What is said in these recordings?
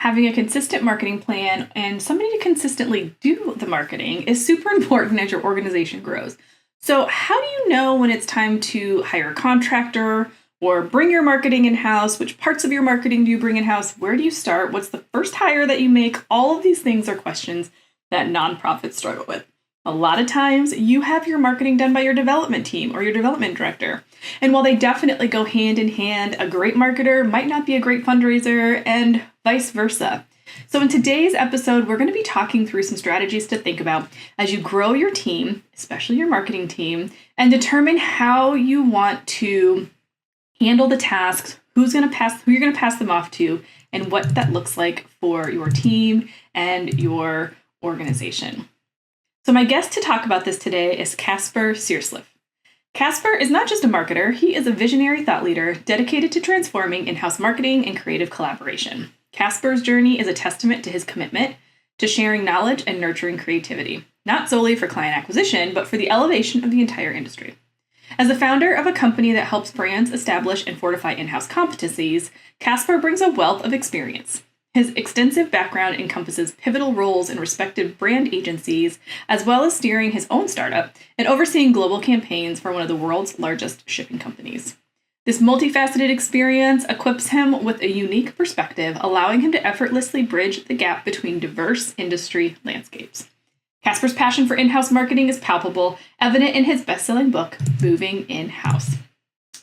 having a consistent marketing plan and somebody to consistently do the marketing is super important as your organization grows. So how do you know when it's time to hire a contractor or bring your marketing in-house? Which parts of your marketing do you bring in-house? Where do you start? What's the first hire that you make? All of these things are questions that nonprofits struggle with. A lot of times you have your marketing done by your development team or your development director. And while they definitely go hand in hand, a great marketer might not be a great fundraiser and vice versa. So in today's episode, we're going to be talking through some strategies to think about as you grow your team, especially your marketing team, and determine how you want to handle the tasks, who you're going to pass them off to, and what that looks like for your team and your organization. So my guest to talk about this today is Kasper Sierslev. Kasper is not just a marketer, he is a visionary thought leader dedicated to transforming in-house marketing and creative collaboration. Kasper's journey is a testament to his commitment to sharing knowledge and nurturing creativity, not solely for client acquisition, but for the elevation of the entire industry. As the founder of a company that helps brands establish and fortify in-house competencies, Kasper brings a wealth of experience. His extensive background encompasses pivotal roles in respected brand agencies, as well as steering his own startup and overseeing global campaigns for one of the world's largest shipping companies. This multifaceted experience equips him with a unique perspective, allowing him to effortlessly bridge the gap between diverse industry landscapes. Kasper's passion for in-house marketing is palpable, evident in his best-selling book, Moving In-House.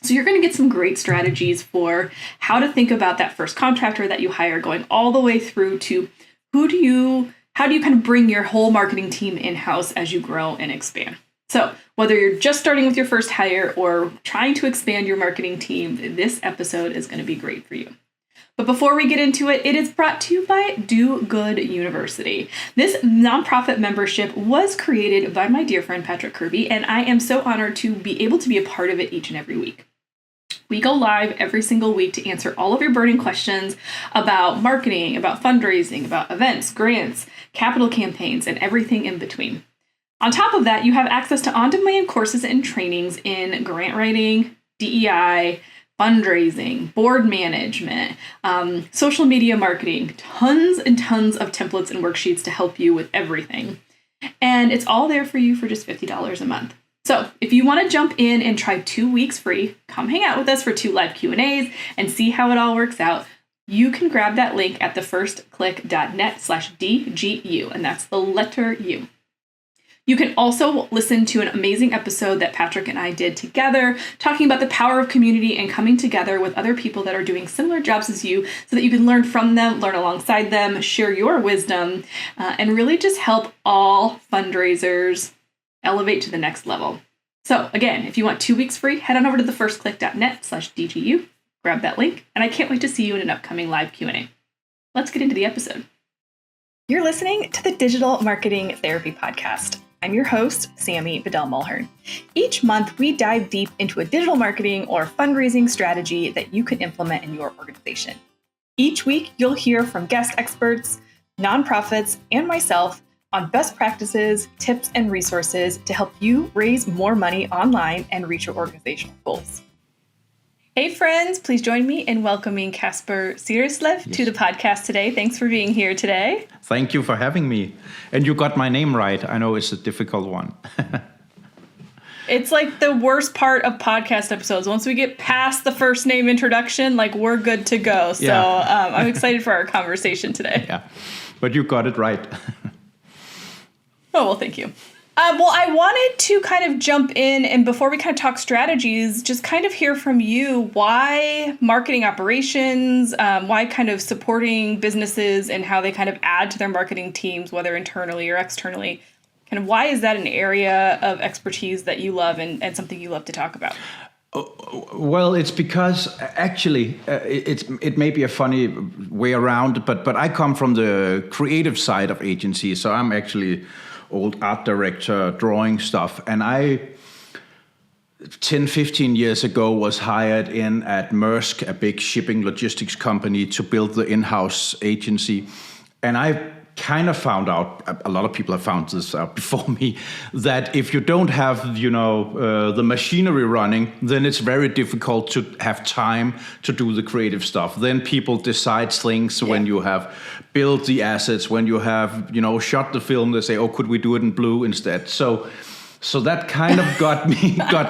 So you're going to get some great strategies for how to think about that first contractor that you hire, going all the way through to how do you kind of bring your whole marketing team in-house as you grow and expand. So whether you're just starting with your first hire or trying to expand your marketing team, this episode is going to be great for you. But before we get into it, it is brought to you by Do Good University. This nonprofit membership was created by my dear friend Patrick Kirby, and I am so honored to be able to be a part of it each and every week. We go live every single week to answer all of your burning questions about marketing, about fundraising, about events, grants, capital campaigns, and everything in between. On top of that, you have access to on-demand courses and trainings in grant writing, DEI, fundraising, board management, social media marketing, tons and tons of templates and worksheets to help you with everything. And it's all there for you for just $50 a month. So if you want to jump in and try 2 weeks free, come hang out with us for 2 live Q&As and see how it all works out. You can grab that link at thefirstclick.net/DGU, and that's the letter U. You can also listen to an amazing episode that Patrick and I did together, talking about the power of community and coming together with other people that are doing similar jobs as you so that you can learn from them, learn alongside them, share your wisdom, and really just help all fundraisers elevate to the next level. So again, if you want 2 weeks free, head on over to thefirstclick.net/DGU, grab that link, and I can't wait to see you in an upcoming live Q&A. Let's get into the episode. You're listening to the Digital Marketing Therapy Podcast. I'm your host, Sammy Bedell-Mulhern. Each month, we dive deep into a digital marketing or fundraising strategy that you can implement in your organization. Each week, you'll hear from guest experts, nonprofits, and myself on best practices, tips, and resources to help you raise more money online and reach your organizational goals. Hey friends, please join me in welcoming Kasper Sierslev to the podcast today. Thanks for being here today. Thank you for having me. And you got my name right. I know it's a difficult one. It's like the worst part of podcast episodes. Once we get past the first name introduction, we're good to go. So I'm excited for our conversation today. Yeah, but you got it right. Oh, well, thank you. Well, I wanted to kind of jump in and before we kind of talk strategies, just kind of hear from you why marketing operations, why kind of supporting businesses and how they kind of add to their marketing teams, whether internally or externally. Kind of why is that an area of expertise that you love and something you love to talk about? Well, it's because actually it may be a funny way around, but I come from the creative side of agencies, so I'm actually old art director, drawing stuff. And I, 10, 15 years ago, was hired in at Maersk, a big shipping logistics company, to build the in-house agency. And I kind of found out, a lot of people have found this out before me, that if you don't have, the machinery running, then it's very difficult to have time to do the creative stuff. Then people decide things when you have built the assets, when you have, shot the film, they say, oh, could we do it in blue instead? So that kind of got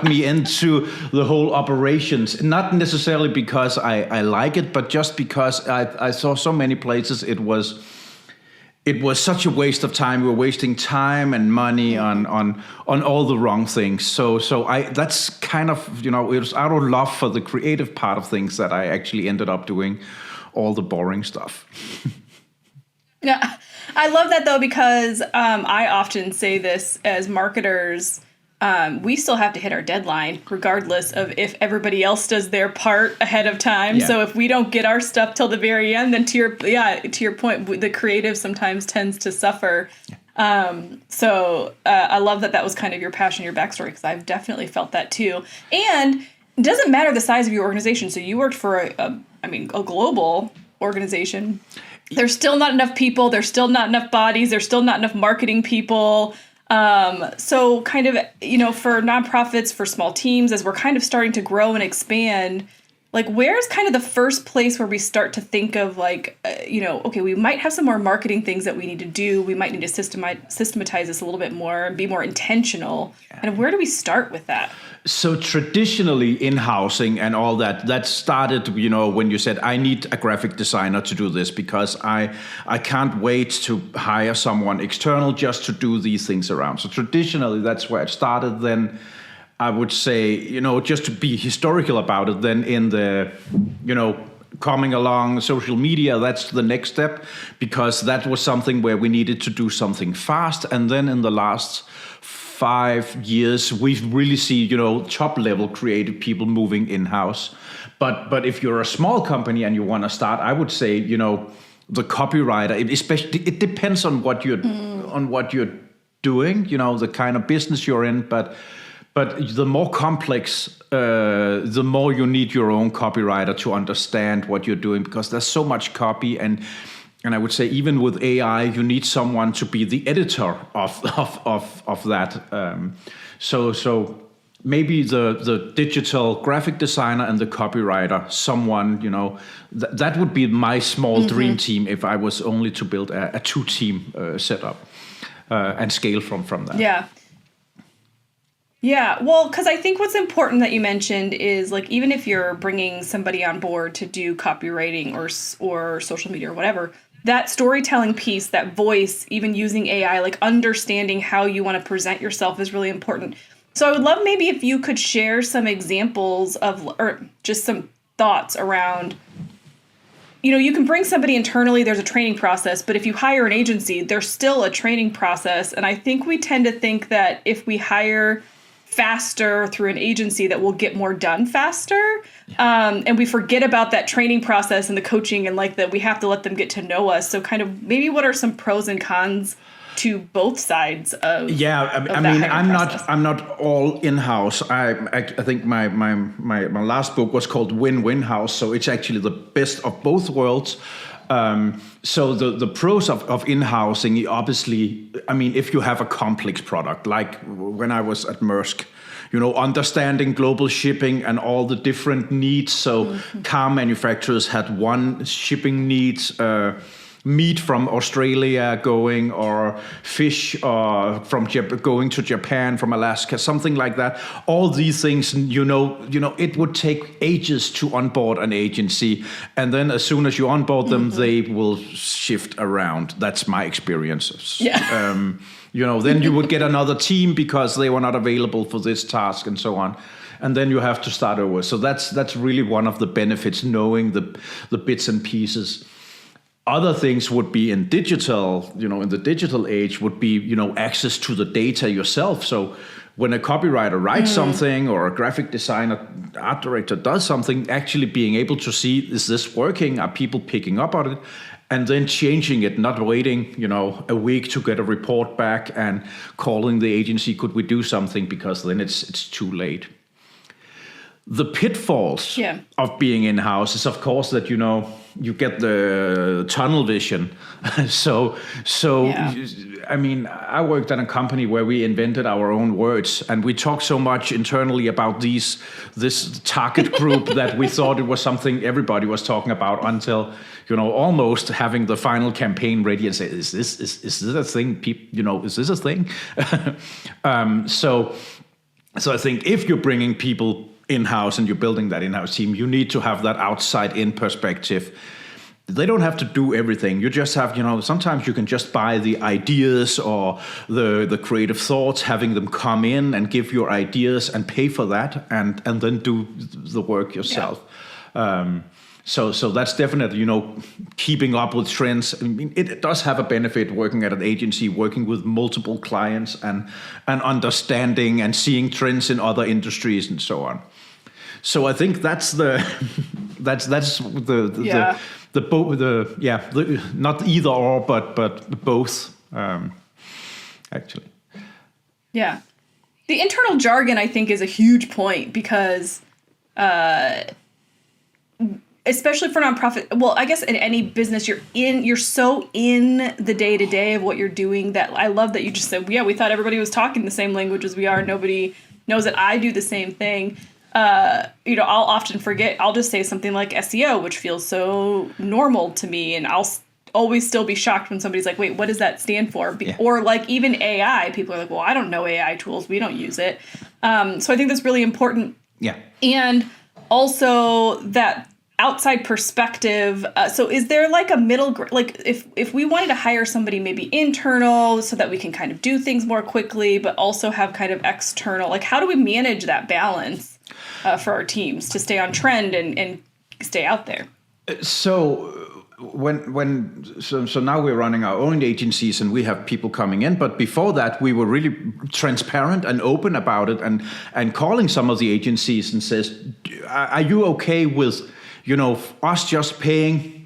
me into the whole operations, not necessarily because I like it, but just because I saw so many places it was such a waste of time. We were wasting time and money on all the wrong things. So that's kind of, it was out of love for the creative part of things that I actually ended up doing all the boring stuff. Yeah, I love that though, because I often say this as marketers, we still have to hit our deadline regardless of if everybody else does their part ahead of time. Yeah. So if we don't get our stuff till the very end, then to your point, the creative sometimes tends to suffer. So I love that was kind of your passion, your backstory, because I've definitely felt that too. And it doesn't matter the size of your organization. So you worked for a global organization. There's still not enough people. There's still not enough bodies. There's still not enough marketing people. So kind of, for nonprofits, for small teams, as we're kind of starting to grow and expand, like where's kind of the first place where we start to think of like, okay, we might have some more marketing things that we need to do. We might need to systematize this a little bit more and be more intentional. Yeah. And where do we start with that? So traditionally in-housing and all that started, when you said, I need a graphic designer to do this because I can't wait to hire someone external just to do these things around. So traditionally, that's where it started. Then I would say, just to be historical about it, then in the, coming along social media, that's the next step, because that was something where we needed to do something fast. And then in the last 5 years, we've really see, top level creative people moving in-house. But if you're a small company and you want to start, I would say, the copywriter, especially, it depends on what you're doing, the kind of business you're in. But the more complex, the more you need your own copywriter to understand what you're doing, because there's so much copy. And I would say even with AI, you need someone to be the editor of that. So maybe the digital graphic designer and the copywriter, someone, that would be my small dream team if I was only to build a 2-team setup and scale from that. Yeah. Yeah, well, because I think what's important that you mentioned is, like, even if you're bringing somebody on board to do copywriting or social media or whatever, that storytelling piece, that voice, even using AI, like understanding how you want to present yourself is really important. So I would love maybe if you could share some examples or just some thoughts around, you can bring somebody internally, there's a training process, but if you hire an agency, there's still a training process. And I think we tend to think that if we hire faster through an agency that will get more done faster. And we forget about that training process and the coaching and like that we have to let them get to know us. So kind of maybe what are some pros and cons to both sides of I'm not all in-house. I think my last book was called Win-Win House. So it's actually the best of both worlds. So the pros of in-housing, obviously, if you have a complex product, like when I was at Maersk, understanding global shipping and all the different needs. So car manufacturers had one shipping needs, meat from Australia going, or fish from going to Japan from Alaska, something like that. All these things, it would take ages to onboard an agency, and then as soon as you onboard them, they will shift around. That's my experience. Yeah. Then you would get another team because they were not available for this task and so on. And then you have to start over. So that's really one of the benefits, knowing the bits and pieces. Other things would be in digital, in the digital age, would be, access to the data yourself. So when a copywriter writes something, or a graphic designer, art director does something, actually being able to see, is this working? Are people picking up on it? And then changing it, not waiting, a week to get a report back and calling the agency, could we do something? Because then it's too late. The pitfalls of being in-house is, of course, that, you get the tunnel vision. so Yeah. I mean, I worked at a company where we invented our own words, and we talked so much internally about this target group that we thought it was something everybody was talking about, until, you know, almost having the final campaign ready and say, is this a thing? Is this a thing? So I think if you're bringing people in-house and you're building that in-house team, you need to have that outside-in perspective. They don't have to do everything. You just have, sometimes you can just buy the ideas or the creative thoughts, having them come in and give your ideas and pay for that, and then do the work yourself. Yeah. So that's definitely, keeping up with trends. I mean, it does have a benefit working at an agency, working with multiple clients and understanding and seeing trends in other industries and so on. So I think that's not either or, but both, actually. Yeah. The internal jargon, I think, is a huge point because, especially for nonprofit, well, I guess in any business you're so in the day-to-day of what you're doing that I love that you just said, we thought everybody was talking the same language as we are. Nobody knows that I do the same thing. I'll often forget. I'll just say something like SEO, which feels so normal to me, and I'll always still be shocked when somebody's like, wait, what does that stand for? Yeah. Or like even AI, people are like, well, I don't know AI tools. We don't use it. So I think that's really important. Yeah. And also that outside perspective. So is there like a like if we wanted to hire somebody maybe internal so that we can kind of do things more quickly, but also have kind of external, like how do we manage that balance for our teams to stay on trend and stay out there? So now we're running our own agencies and we have people coming in, but before that we were really transparent and open about it and calling some of the agencies and says, are you okay with us just paying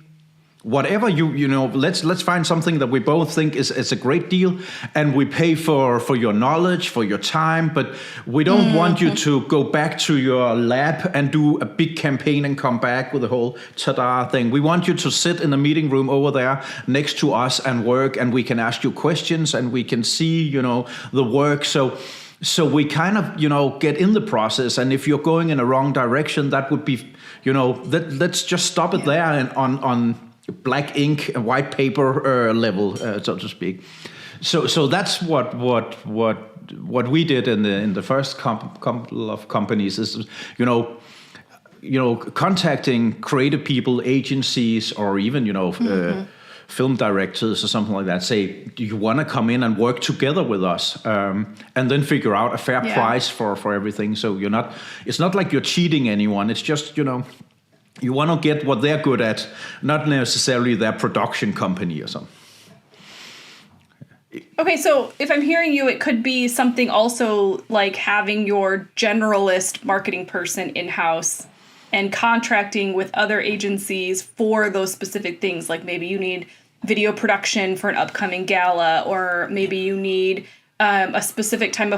whatever let's find something that we both think is a great deal, and we pay for your knowledge, for your time, but we don't want you to go back to your lab and do a big campaign and come back with a whole ta-da thing. We want you to sit in the meeting room over there next to us and work, and we can ask you questions and we can see, the work. So we kind of, get in the process, and if you're going in a wrong direction, that would be, let's just stop it there and on black ink and white paper level, so to speak. So that's what we did in the first couple of companies is, contacting creative people, agencies, or even film directors or something like that, say, do you want to come in and work together with us, and then figure out a fair price for everything. So it's not like you're cheating anyone. It's just, you want to get what they're good at, not necessarily their production company or something. Okay, so if I'm hearing you, it could be something also like having your generalist marketing person in-house and contracting with other agencies for those specific things. Like maybe you need video production for an upcoming gala, or maybe you need a specific type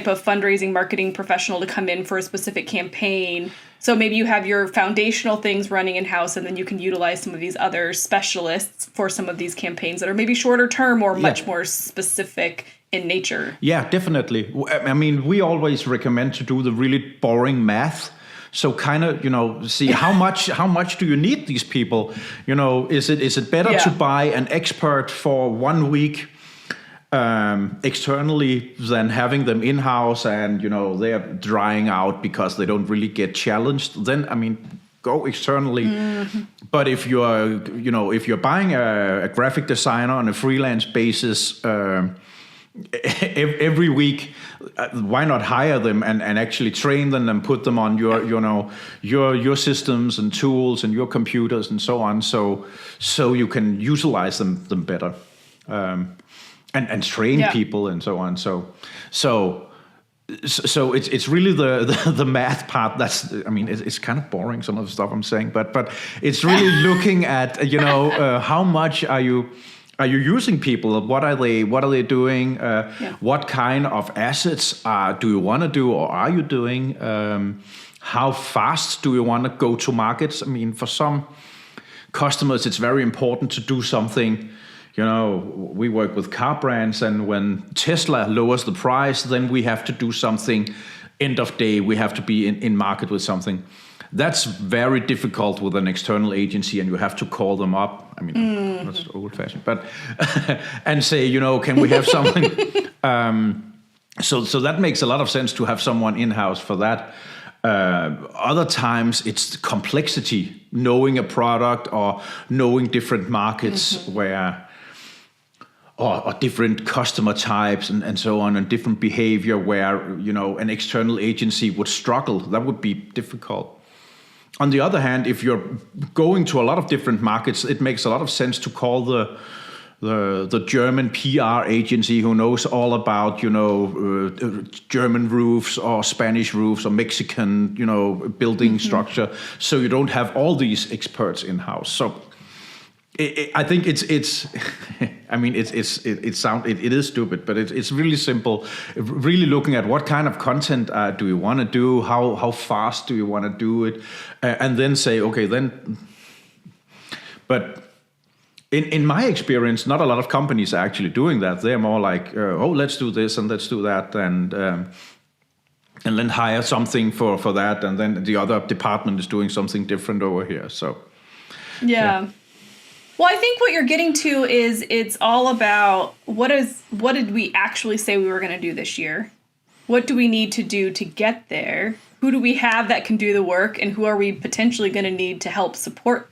of fundraising marketing professional to come in for a specific campaign. So maybe you have your foundational things running in-house, and then you can utilize some of these other specialists for some of these campaigns that are maybe shorter term or much more specific in nature. Yeah, definitely. I mean, we always recommend to do the really boring math. So kind of, see how much do you need these people? Is it better to buy an expert for 1 week externally than having them in-house and, they're drying out because they don't really get challenged? Then, go externally. Mm-hmm. But if you're buying a graphic designer on a freelance basis, every week, why not hire them and actually train them and put them on your systems and tools and your computers and so on, so you can utilize them better, and train people and so on. So it's really the math part that's, it's kind of boring, some of the stuff I'm saying, but it's really looking at how much are you using people? What are they doing? What kind of assets do you want to do, or are you doing? How fast do you want to go to markets? For some customers, it's very important to do something. You know, we work with car brands, and when Tesla lowers the price, then we have to do something. End of day, we have to be in market with something. That's very difficult with an external agency, and you have to call them up. I mean, that's old-fashioned, but and say, you know, can we have something? So that makes a lot of sense to have someone in-house for that. Other times it's complexity, knowing a product or knowing different markets where, or different customer types and so on, and different behavior where, you know, an external agency would struggle. That would be difficult. On the other hand, if you're going to a lot of different markets, it makes a lot of sense to call the German PR agency who knows all about, you know, German roofs or Spanish roofs or Mexican, you know, building structure. So you don't have all these experts in-house. So I think it's I mean, it is stupid, but it's really simple. Really looking at what kind of content do we want to do, how fast do we want to do it, and then say, okay, then. But in my experience, not a lot of companies are actually doing that. They're more like, oh, let's do this and let's do that, and then hire something for that, and then the other department is doing something different over here. So. Yeah. Well, I think what you're getting to is it's all about what did we actually say we were going to do this year? What do we need to do to get there? Who do we have that can do the work, and who are we potentially going to need to help support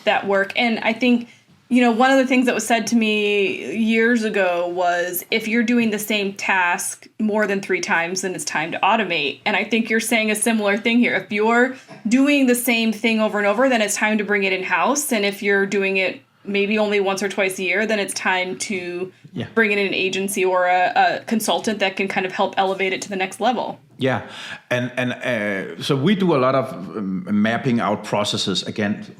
that work? And I think, you know, one of the things that was said to me years ago was, if you're doing the same task more than 3 times, then it's time to automate. And I think you're saying a similar thing here. If you're doing the same thing over and over, then it's time to bring it in-house. And if you're doing it maybe only once or twice a year, then it's time to bring in an agency or a consultant that can kind of help elevate it to the next level. Yeah, and so we do a lot of mapping out processes, again,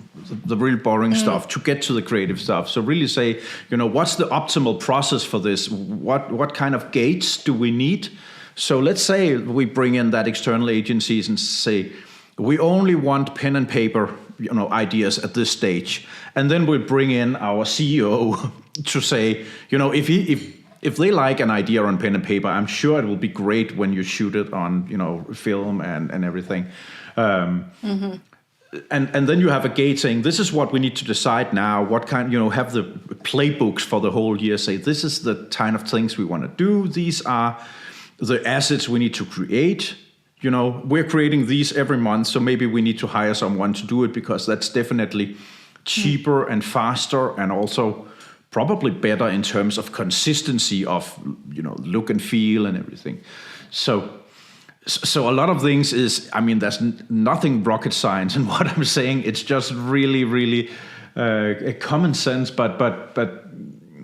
the real boring stuff to get to the creative stuff. So really say, you know, what's the optimal process for this? What kind of gates do we need? So let's say we bring in that external agencies and say, we only want pen and paper, you know, ideas at this stage. And then we'll bring in our CEO to say, you know, if they like an idea on pen and paper, I'm sure it will be great when you shoot it on, you know, film and everything. And then you have a gate saying, this is what we need to decide now. What kind, you know, have the playbooks for the whole year. Say, this is the kind of things we want to do. These are the assets we need to create. You know, we're creating these every month, so maybe we need to hire someone to do it, because that's definitely cheaper and faster, and also probably better in terms of consistency of, you know, look and feel and everything. So a lot of things is, I mean, there's nothing rocket science in what I'm saying. It's just really, really common sense. But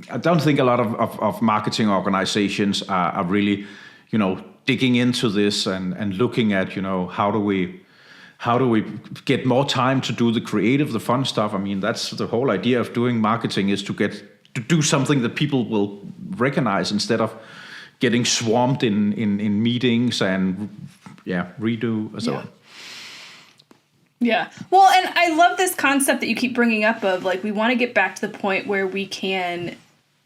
I don't think a lot of marketing organizations are really, you know, digging into this and looking at, you know, how do we get more time to do the creative, the fun stuff. I mean, that's the whole idea of doing marketing, is to do something that people will recognize, instead of getting swamped in meetings and redo and so on. Yeah. Well, and I love this concept that you keep bringing up of, like, we want to get back to the point where we can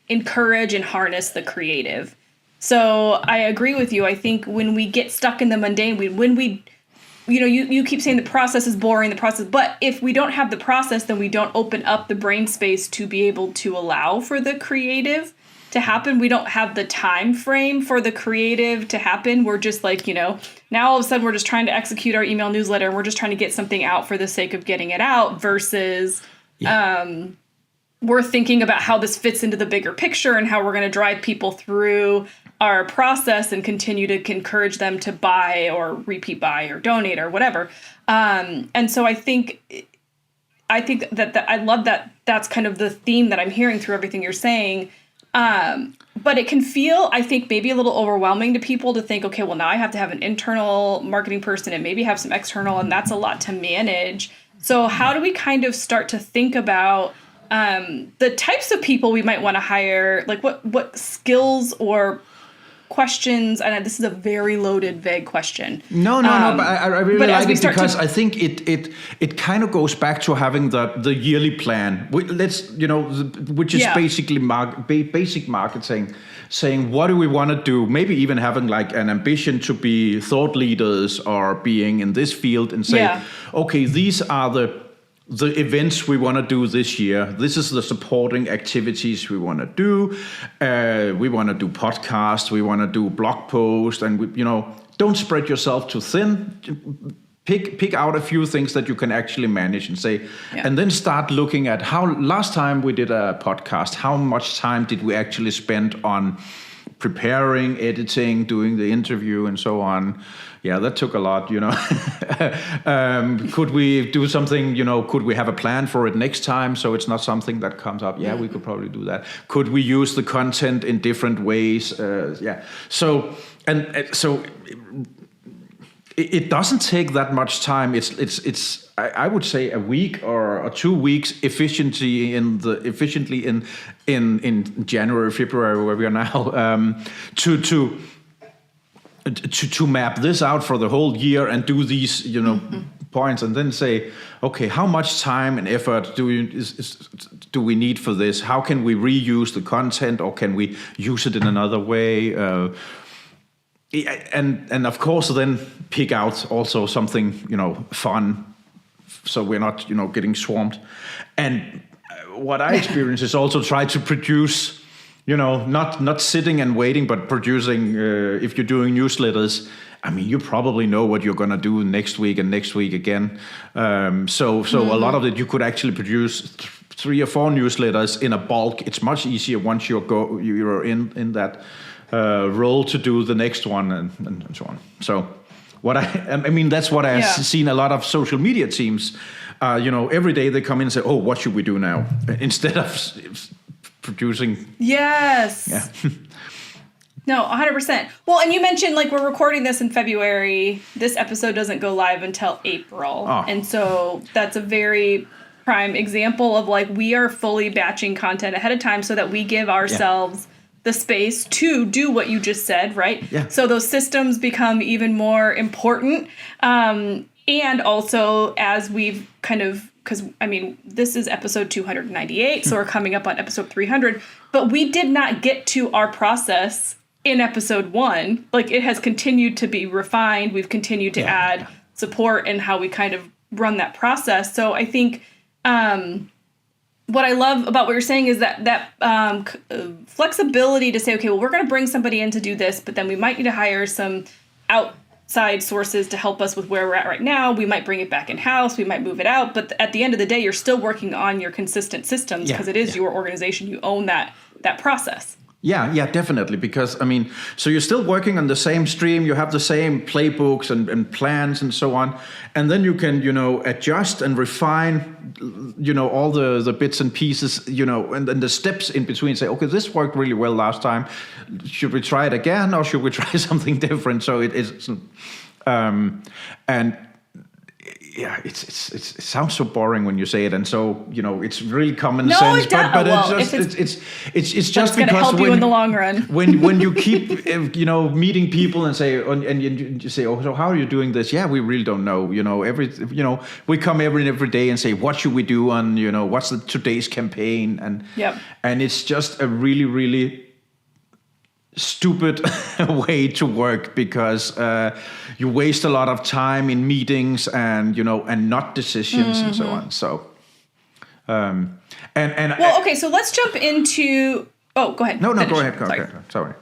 encourage and harness the creative. So I agree with you. I think when we get stuck in the mundane, when we you know, you keep saying the process is boring, but if we don't have the process, then we don't open up the brain space to be able to allow for the creative to happen. We don't have the time frame for the creative to happen. We're just like, you know, now all of a sudden we're just trying to execute our email newsletter, and we're just trying to get something out for the sake of getting it out, versus we're thinking about how this fits into the bigger picture and how we're going to drive people through our process and continue to encourage them to buy or repeat buy or donate or whatever. And so I think that I love that that's kind of the theme that I'm hearing through everything you're saying. But it can feel, I think, maybe a little overwhelming to people to think, okay, well, now I have to have an internal marketing person and maybe have some external, and that's a lot to manage. So how do we kind of start to think about the types of people we might want to hire? Like what skills or questions? And this is a very loaded, vague question. No, but I really like it because I think it kind of goes back to having the yearly plan. Which is basically basic marketing, saying what do we want to do? Maybe even having like an ambition to be thought leaders or being in this field and say, okay, these are the events we want to do this year. This is the supporting activities we want to do. We want to do podcasts. We want to do blog posts, and don't spread yourself too thin. Pick out a few things that you can actually manage and say, and then start looking at how last time we did a podcast, how much time did we actually spend on preparing, editing, doing the interview, and so on. Yeah, that took a lot, Could we do something, could we have a plan for it next time so it's not something that comes up? Yeah, we could probably do that. Could we use the content in different ways? So it doesn't take that much time. It's I would say a week or 2 weeks efficiently in January, February, where we are now, to map this out for the whole year and do these points, and then say, okay, how much time and effort do we need for this? How can we reuse the content, or can we use it in another way? And of course, then pick out also something fun, so we're not getting swamped. And what I experience is also try to produce, not sitting and waiting, but producing. If you're doing newsletters, I mean, you probably know what you're going to do next week and next week again. So a lot of it you could actually produce 3 or 4 newsletters in a bulk. It's much easier once you're in that role to do the next one and so on. So I mean that's what I've seen a lot of social media teams. Every day they come in and say, "Oh, what should we do now?" Instead of producing. Yes. Yeah. No, 100%. Well, and you mentioned we're recording this in February. This episode doesn't go live until April. Oh. And so that's a very prime example of we are fully batching content ahead of time so that we give ourselves the space to do what you just said, right? Yeah. So those systems become even more important. And also as we've because this is episode 298, so we're coming up on episode 300, but we did not get to our process in episode 1. It has continued to be refined. We've continued to add support and how we kind of run that process. So I think what I love about what you're saying is that flexibility to say, okay, well, we're going to bring somebody in to do this, but then we might need to hire some outside sources to help us with where we're at right now. We might bring it back in-house. We might move it out. But at the end of the day, you're still working on your consistent systems because it is your organization. You own that process. Yeah, definitely. Because, so you're still working on the same stream, you have the same playbooks and plans and so on. And then you can, adjust and refine, all the bits and pieces, and then the steps in between. Say, okay, this worked really well last time. Should we try it again, or should we try something different? So it is, and yeah, it sounds so boring when you say it, and so it's really common sense. But it's just because help you in the long run. when you keep meeting people and say and you say, oh, so how are you doing this? Yeah, we really don't know. We come every day and say, what should we do on what's today's campaign, and it's just a really, really stupid way to work because you waste a lot of time in meetings and not decisions and so on. So okay, so let's jump into. Oh, go ahead. No, go ahead. Sorry.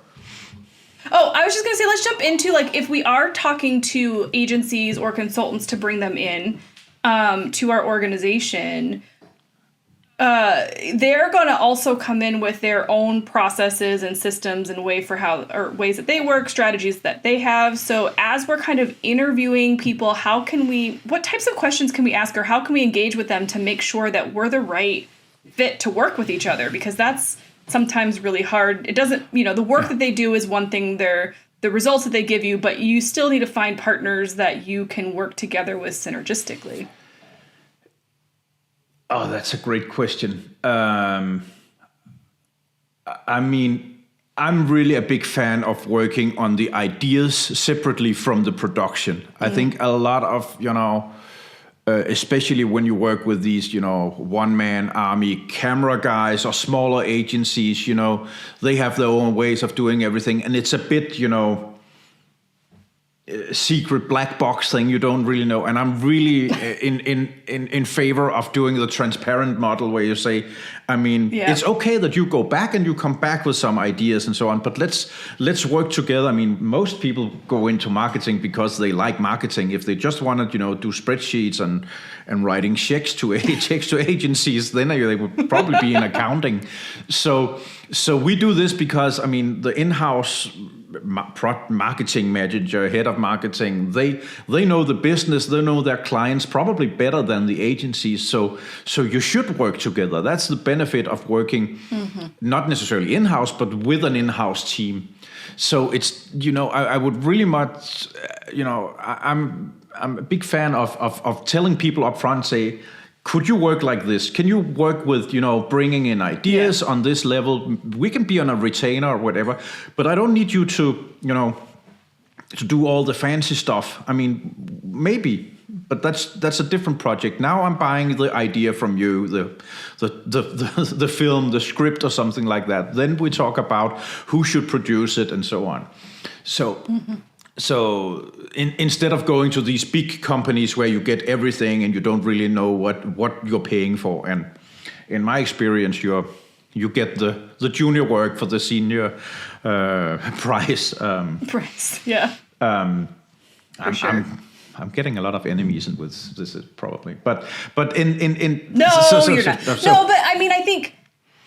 Oh, I was just gonna say, let's jump into if we are talking to agencies or consultants to bring them in to our organization. They're going to also come in with their own processes and systems and ways that they work, strategies that they have. So as we're kind of interviewing people, what types of questions can we ask, or how can we engage with them to make sure that we're the right fit to work with each other? Because that's sometimes really hard. It doesn't, the work that they do is one thing, the results that they give you, but you still need to find partners that you can work together with synergistically. I I'm really a big fan of working on the ideas separately from the production. I think a lot of, especially when you work with these, one-man army camera guys or smaller agencies, they have their own ways of doing everything. And it's a bit, secret black box thing you don't really know, and I'm really in favor of doing the transparent model where you say, it's okay that you go back and you come back with some ideas and so on, but let's work together. I mean, most people go into marketing because they like marketing. If they just want to do spreadsheets and writing checks to agencies, then they would probably be in accounting. So we do this because the in-house marketing manager, head of marketing, they know the business, they know their clients probably better than the agencies. So you should work together. That's the benefit of working not necessarily in-house, but with an in-house team. So it's I would really much I'm a big fan of telling people up front, say, could you work like this? Can you work with, bringing in ideas on this level? We can be on a retainer or whatever, but I don't need you to, to do all the fancy stuff. I mean, maybe, but that's a different project. Now I'm buying the idea from you, the film, the script or something like that. Then we talk about who should produce it and so on. So instead of going to these big companies where you get everything and you don't really know what you're paying for, and in my experience, you get the junior work for the senior price. Yeah. For sure. I'm getting a lot of enemies with this probably, but in no, you're not. No, but I think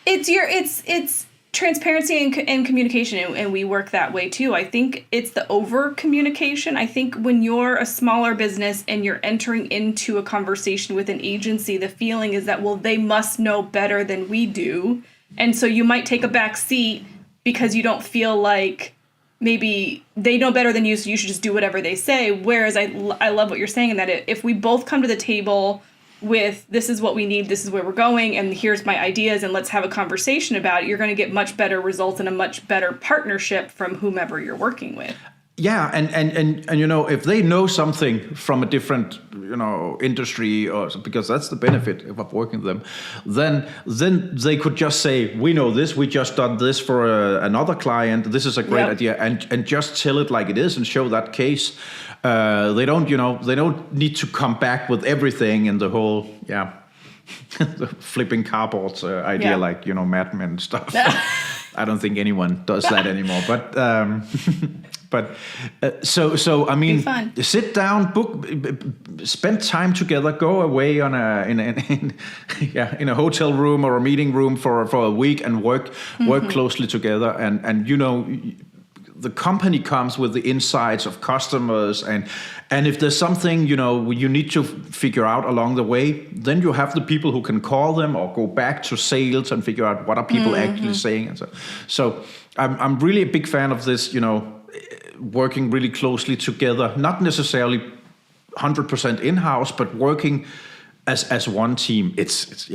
it's transparency and communication, and we work that way too. I think it's the over communication. I think when you're a smaller business and you're entering into a conversation with an agency, the feeling is that, well, they must know better than we do. And so you might take a back seat because you don't feel like maybe they know better than you, so you should just do whatever they say. Whereas I love what you're saying, in that if we both come to the table with, this is what we need, this is where we're going, and here's my ideas, and let's have a conversation about it, you're going to get much better results and a much better partnership from whomever you're working with. Yeah, and if they know something from a different industry, or because that's the benefit of working with them, then they could just say, we know this, we just done this for another client, this is a great idea, and just tell it like it is and show that case. They don't need to come back with everything and the whole the flipping cardboards idea, like Mad Men stuff. I don't think anyone does that anymore, but so I mean, sit down, book, spend time together, go away on in a hotel room or a meeting room for a week and work closely together, and the company comes with the insights of customers, and if there's something you need to figure out along the way, then you have the people who can call them or go back to sales and figure out what are people actually saying. And so I'm really a big fan of this, working really closely together, not necessarily 100% in-house, but working as one team. It's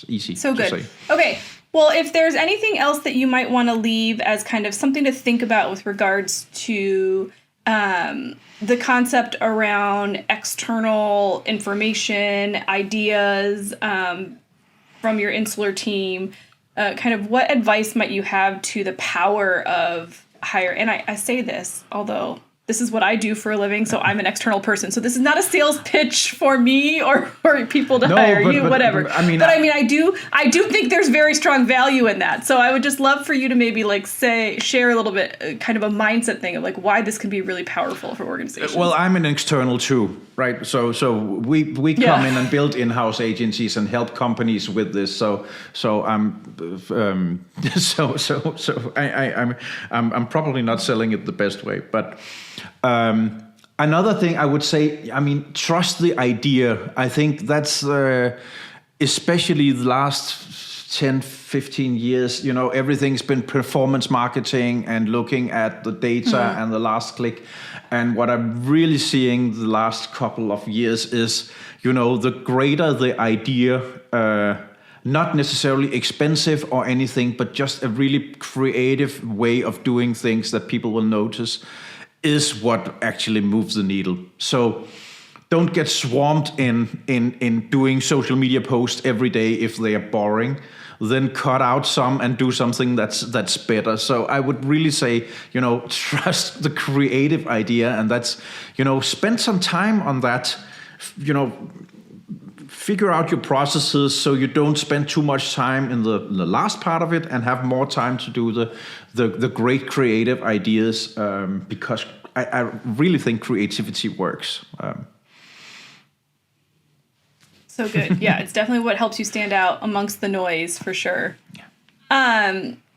easy. So good. To say. Okay. Well, if there's anything else that you might want to leave as kind of something to think about with regards to the concept around external information, ideas from your insular team, kind of what advice might you have to the power of hire? And I say this, although this is what I do for a living, so I'm an external person. So this is not a sales pitch for me or for people to hire you, whatever. I do think there's very strong value in that. So I would just love for you to maybe share a little bit, kind of a mindset thing of why this can be really powerful for organizations. Well, I'm an external too, right? So we come in and build in-house agencies and help companies with this. So I'm probably not selling it the best way, but. Another thing I would say, trust the idea. I think that's especially the last 10, 15 years, everything's been performance marketing and looking at the data and the last click. And what I'm really seeing the last couple of years is, the greater the idea, not necessarily expensive or anything, but just a really creative way of doing things that people will notice is what actually moves the needle. So don't get swamped in doing social media posts every day if they are boring. Then cut out some and do something that's better. So I would really say, trust the creative idea, and that's, spend some time on that, figure out your processes so you don't spend too much time in the last part of it and have more time to do the great creative ideas, because I really think creativity works. So good. Yeah, it's definitely what helps you stand out amongst the noise, for sure. Yeah.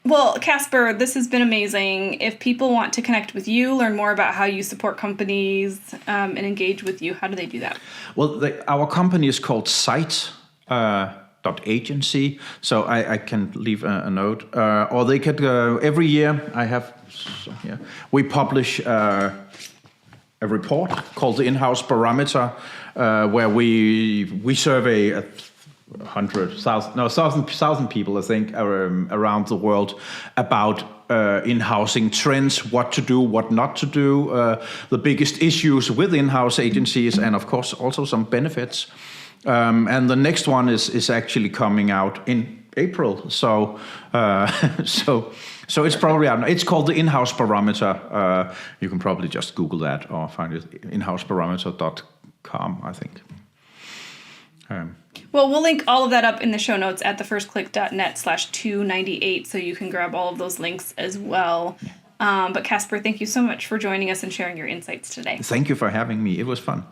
Well, Casper, this has been amazing. If people want to connect with you, learn more about how you support companies, and engage with you, how do they do that? Well, our company is called Site.agency, so I can leave a note. Or they could, every year we publish a report called the In-House Barometer, where we survey 1,000 people, I think, around the world about in-housing trends, what to do, what not to do, the biggest issues with in-house agencies, and of course also some benefits. And the next one is actually coming out in April. So it's probably out. It's called the In-House Barometer. You can probably just Google that or find it inhousebarometer.com, I think. Well, we'll link all of that up in the show notes at thefirstclick.net/298, so you can grab all of those links as well. But Casper, thank you so much for joining us and sharing your insights today. Thank you for having me. It was fun.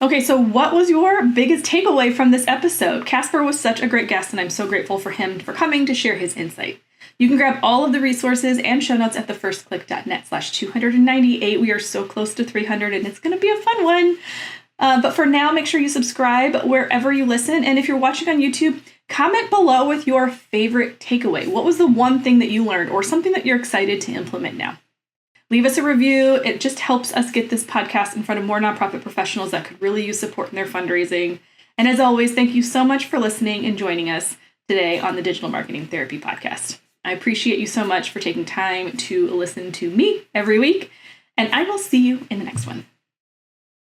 Okay, so what was your biggest takeaway from this episode? Casper was such a great guest, and I'm so grateful for him for coming to share his insight. You can grab all of the resources and show notes at thefirstclick.net/298. We are so close to 300, and it's going to be a fun one. But for now, make sure you subscribe wherever you listen. And if you're watching on YouTube, comment below with your favorite takeaway. What was the one thing that you learned or something that you're excited to implement now? Leave us a review. It just helps us get this podcast in front of more nonprofit professionals that could really use support in their fundraising. And as always, thank you so much for listening and joining us today on the Digital Marketing Therapy Podcast. I appreciate you so much for taking time to listen to me every week, and I will see you in the next one.